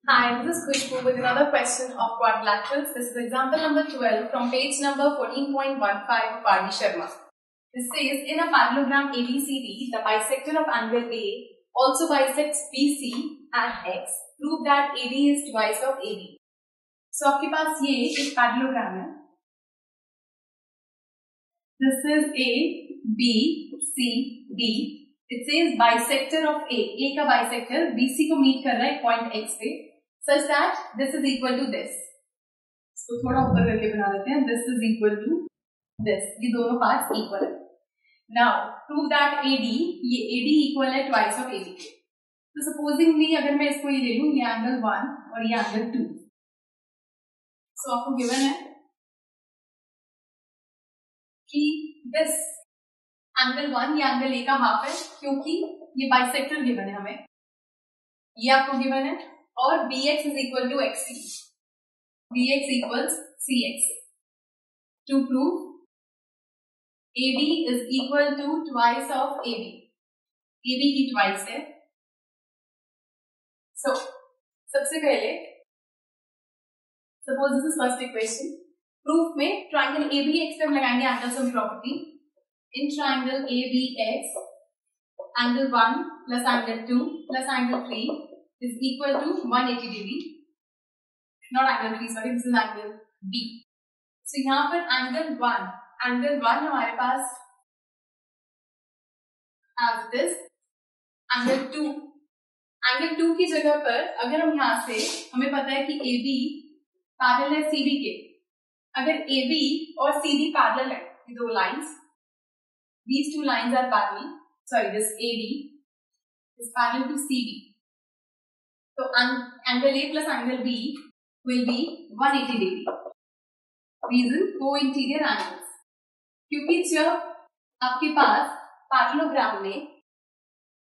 Hi, this is Khushbu with another question of quadrilaterals. This is example number 12 from page number 14.15 of R.D. Sharma. This says, in a parallelogram ABCD, the bisector of angle A also bisects BC at X. Prove that AD is twice of AB. So, आपके पास ये एक parallelogram है. This is A, B, C, D. It says bisector of A. A का bisector BC को meet कर रहा है point X पे. Such that this is equal to this. इसको थोड़ा ऊपर करके बना देते हैं. This is equal to this. ये दोनों parts equal है. Now prove that AD, ये AD equal है twice of AB. तो supposingly अगर मैं इसको ये ले लूँ, ये angle 1 और ये angle 2. So आपको given है कि this angle 1 ये angle A का half है, क्योंकि ये bisector given है हमें. ये आपको given है. और bx is equal to xt. bx equals cx. To prove AD is equal to twice of AB. AB की twice है. So, सबसे पहले suppose this is first equation. Proof में triangle ABX पे हम लगाएंगे angle sum property. In triangle ABX, angle 1 plus angle 2 plus angle 3 is equal to 180 degree. Not angle 3, sorry, this is angle B. So यहाँ पर angle 1 हमारे पास as this, angle 2 की जगह पर अगर हम यहाँ से, हमें पता है कि AB पैरेलल है CD के. अगर AB और CD पैरेलल है, ये दो lines, these two lines are parallel. Sorry, this AD is parallel to CD. So angle A plus angle B will be 180 degree. Reason, co-interior angles. क्योंकि जब आपके पास पैरेललोग्राम में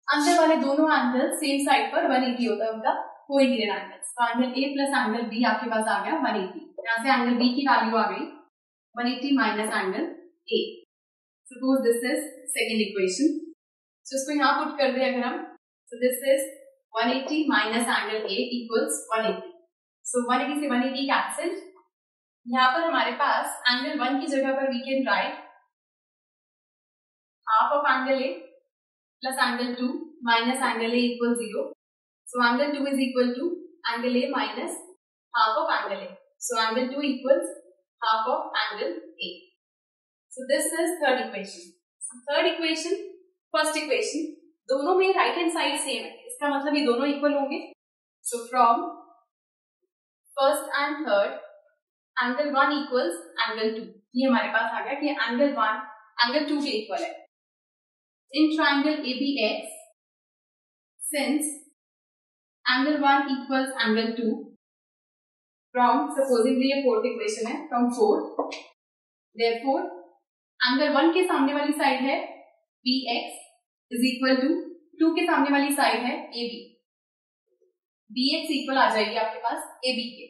अंदर वाले दोनों एंगल सेम साइड पर 180 होता है उनका co-interior angles. तो angle A plus angle B आपके पास आ गया 180. यहाँ से एंगल B की वैल्यू आ गई 180 minus angle A. Suppose this is second equation. So इसको यहाँ पुट कर दे अगर हम, so this is 180 minus angle A equals 180. So 180 से 180 cancelled. यहाँ पर हमारे पास angle 1 की जगह पर we can write half of angle A plus angle 2 minus angle A equals 0. So angle 2 is equal to angle A minus half of angle A. So angle 2 equals half of angle A. So this is third equation. So third equation, first equation, दोनों में right hand side same है. इसका मतलब ये दोनों equal होंगे. So from first and third, angle 1 equals angle 2. ये हमारे पास आ गया कि angle 1 angle 2 के इक्वल है. In triangle ABX, since angle 1 equals angle 2, from supposingly ये fourth equation है, from 4, therefore angle 1 के सामने वाली साइड है BX is equal to 2 के सामने वाली साइड है AB. BX इक्वल आ जाएगी आपके पास AB के.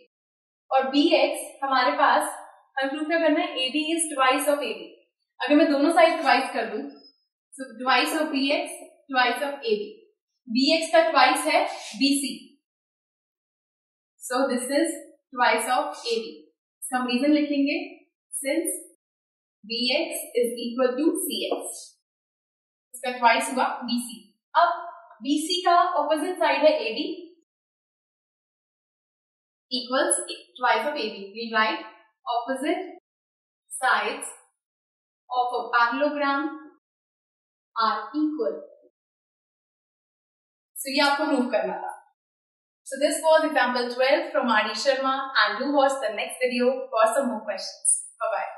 और BX हमारे पास हम प्रूफ क्या करना है, AD is twice of AB. अगर मैं दोनों साइड twice कर दूं, so twice of BX, twice of AB. BX का twice है BC. So this is twice of AB. इसका हम रीजन लिखेंगे, since BX is equal to CX. इसका twice हुआ BC. अब BC का ऑपोजिट साइड है AD equals twice of AB. We write opposite sides of a parallelogram are equal. So ये आपको प्रूव करना था. So this was example 12 from R.D. Sharma, and do watch the next video for some more questions. Bye bye.